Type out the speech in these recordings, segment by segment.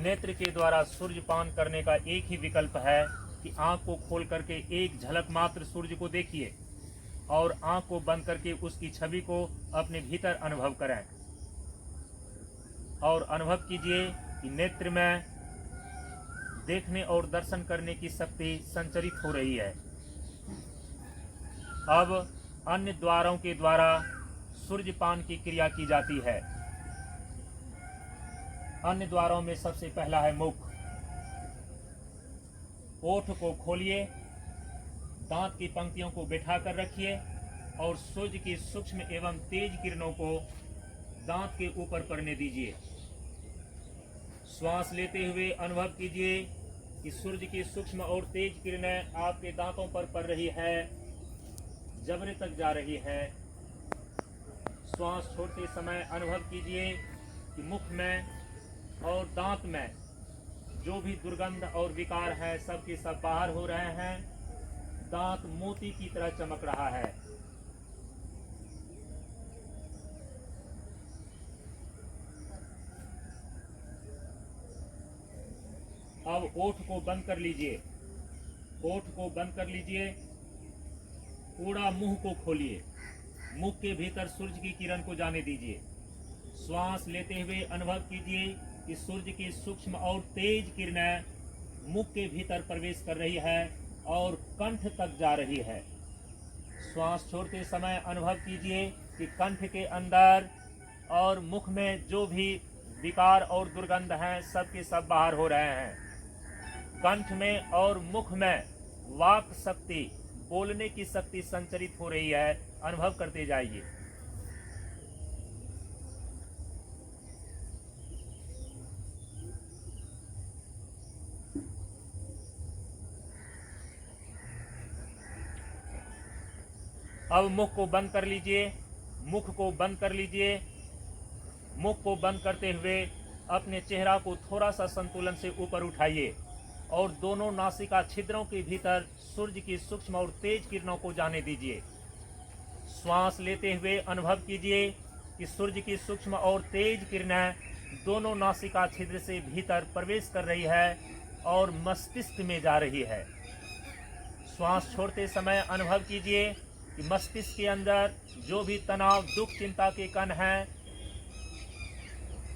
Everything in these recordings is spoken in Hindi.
नेत्र के द्वारा सूर्य पान करने का एक ही विकल्प है कि आंख को खोल करके एक झलक मात्र सूर्य को देखिए और आंख को बंद करके उसकी छवि को अपने भीतर अनुभव करें और अनुभव कीजिए कि नेत्र में देखने और दर्शन करने की शक्ति संचरित हो रही है। अब अन्य द्वारों के द्वारा सूर्यपान की क्रिया की जाती है। अन्य द्वारों में सबसे पहला है मुख। ओठ को खोलिए, दांत की पंक्तियों को बैठा कर रखिए और सूर्य की सूक्ष्म एवं तेज किरणों को दांत के ऊपर पड़ने दीजिए। श्वास लेते हुए अनुभव कीजिए कि सूर्य की सूक्ष्म और तेज किरणें आपके दांतों पर पड़ रही है, जबड़े तक जा रही है। श्वास छोड़ते समय अनुभव कीजिए कि मुख में और दांत में जो भी दुर्गंध और विकार है सब के सब बाहर हो रहे हैं। दांत मोती की तरह चमक रहा है। अब ओठ को बंद कर लीजिए, ओठ को बंद कर लीजिए। पूरा मुंह को खोलिए, मुख के भीतर सूर्य की किरण को जाने दीजिए। श्वास लेते हुए अनुभव कीजिए कि सूर्य की सूक्ष्म और तेज किरणें मुख के भीतर प्रवेश कर रही है और कंठ तक जा रही है। श्वास छोड़ते समय अनुभव कीजिए कि कंठ के अंदर और मुख में जो भी विकार और दुर्गंध हैं सब के सब बाहर हो रहे हैं। कंठ में और मुख में वाक शक्ति, बोलने की शक्ति संचरित हो रही है। अनुभव करते जाइए। अब मुख को बंद कर लीजिए, मुख को बंद कर लीजिए। मुख को बंद करते हुए अपने चेहरा को थोड़ा सा संतुलन से ऊपर उठाइए और दोनों नासिका छिद्रों के भीतर सूर्य की सूक्ष्म और तेज किरणों को जाने दीजिए। श्वास लेते हुए अनुभव कीजिए कि सूर्य की सूक्ष्म और तेज किरणें दोनों नासिका छिद्र से भीतर प्रवेश कर रही है और मस्तिष्क में जा रही है। श्वास छोड़ते समय अनुभव कीजिए कि मस्तिष्क के अंदर जो भी तनाव, दुख, चिंता के कण हैं,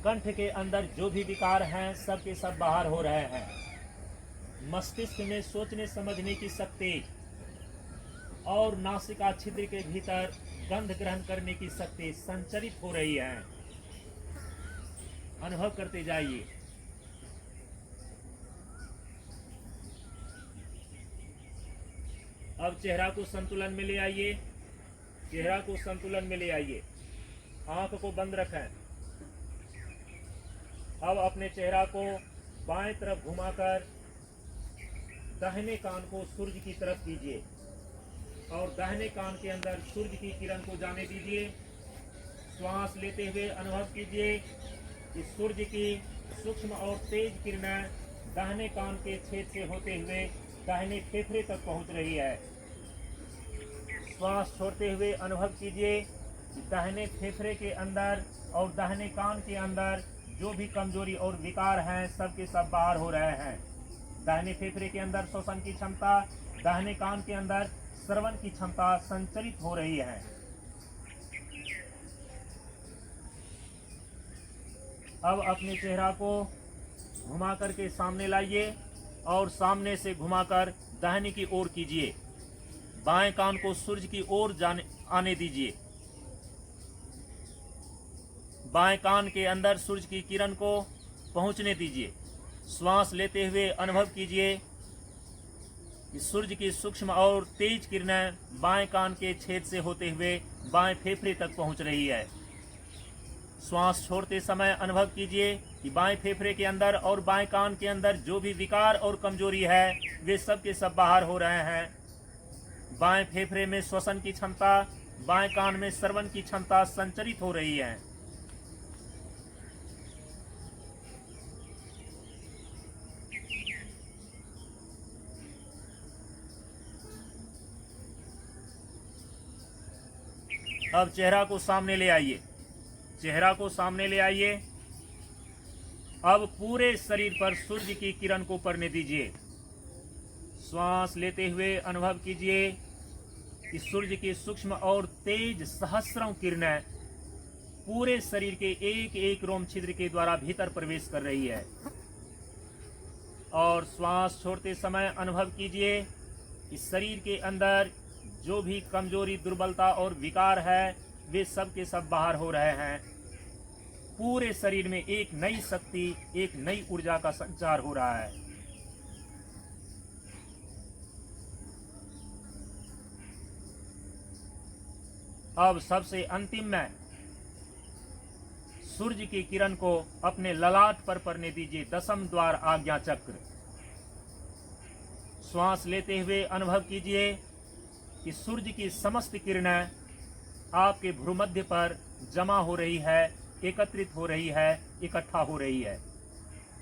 कंठ के अंदर जो भी विकार हैं सब के सब बाहर हो रहे हैं। मस्तिष्क में सोचने समझने की शक्ति और नासिका छिद्र के भीतर गंध ग्रहण करने की शक्ति संचरित हो रही है। अनुभव करते जाइए। अब चेहरा को संतुलन में ले आइए, चेहरा को संतुलन में ले आइए। आंख को बंद रखें। अब अपने चेहरा को बाएं तरफ घुमाकर दाहिने कान को सूर्य की तरफ कीजिए और दाहिने कान के अंदर सूर्य की किरण को जाने दीजिए। श्वास लेते हुए अनुभव कीजिए कि सूर्य की सूक्ष्म और तेज किरणें दाहिने कान के छेद से होते हुए दाहिने फेफड़े तक पहुंच रही है। श्वास छोड़ते हुए अनुभव कीजिए कि दाहिने फेफड़े के अंदर और दाहिने कान के अंदर जो भी कमजोरी और विकार हैं सब के सब बाहर हो रहे हैं। दाहिने फेफड़े के अंदर श्वसन की क्षमता, दाहिने कान के अंदर श्रवण की क्षमता संचरित हो रही है। अब अपने चेहरा को घुमा करके सामने लाइए और सामने से घुमाकर दाहिने की ओर कीजिए। बाएं कान को सूर्य की ओर आने दीजिए। बाएं कान के अंदर सूर्य की किरण को पहुंचने दीजिए। श्वास लेते हुए अनुभव कीजिए कि सूर्य की सूक्ष्म और तेज किरणें बाएं कान के छेद से होते हुए बाएं फेफड़े तक पहुंच रही है। श्वास छोड़ते समय अनुभव कीजिए कि बाएं फेफड़े के अंदर और बाएं कान के अंदर जो भी विकार और कमजोरी है वे सब के सब बाहर हो रहे हैं। बाएं फेफड़े में श्वसन की क्षमता, बाएं कान में श्रवण की क्षमता संचरित हो रही है। अब चेहरा को सामने ले आइए, चेहरा को सामने ले आइए। अब पूरे शरीर पर सूर्य की किरण को पड़ने दीजिए। श्वास लेते हुए अनुभव कीजिए कि सूर्य की सूक्ष्म और तेज सहस्रों किरणें पूरे शरीर के एक एक रोम छिद्र के द्वारा भीतर प्रवेश कर रही है। और श्वास छोड़ते समय अनुभव कीजिए कि शरीर के अंदर जो भी कमजोरी, दुर्बलता और विकार है वे सब के सब बाहर हो रहे हैं। पूरे शरीर में एक नई शक्ति, एक नई ऊर्जा का संचार हो रहा है। अब सबसे अंतिम में सूर्य की किरण को अपने ललाट पर पड़ने दीजिए। दसम द्वार आज्ञा चक्र। श्वास लेते हुए अनुभव कीजिए कि सूर्य की समस्त किरणें आपके भ्रूमध्य पर जमा हो रही है, एकत्रित हो रही है, इकट्ठा हो रही है।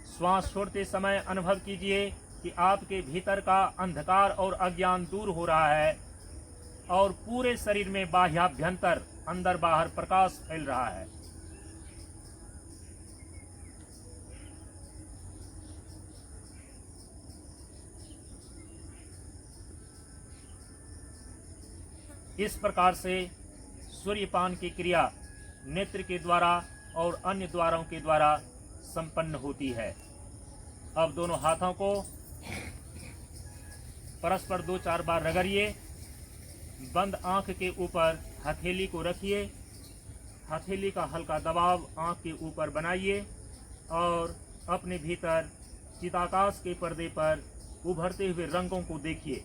श्वास छोड़ते समय अनुभव कीजिए कि आपके भीतर का अंधकार और अज्ञान दूर हो रहा है और पूरे शरीर में बाह्याभ्यंतर, अंदर बाहर प्रकाश फैल रहा है। इस प्रकार से सूर्यपान की क्रिया नेत्र के द्वारा और अन्य द्वारों के द्वारा संपन्न होती है। अब दोनों हाथों को परस्पर 2-4 बार रगड़िए। बंद आंख के ऊपर हथेली को रखिए। हथेली का हल्का दबाव आंख के ऊपर बनाइए और अपने भीतर चिदाकाश के पर्दे पर उभरते हुए रंगों को देखिए।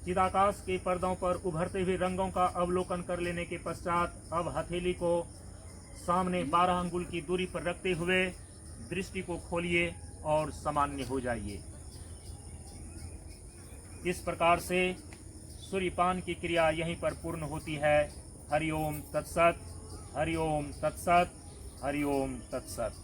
चिदाकाश के पर्दों पर उभरते हुए रंगों का अवलोकन कर लेने के पश्चात अब हथेली को सामने 12 अंगुल की दूरी पर रखते हुए दृष्टि को खोलिए और सामान्य हो जाइए। इस प्रकार से सूर्यपान की क्रिया यहीं पर पूर्ण होती है। हरिओम तत्सत, हरिओम तत्सत, हरिओम तत्सत।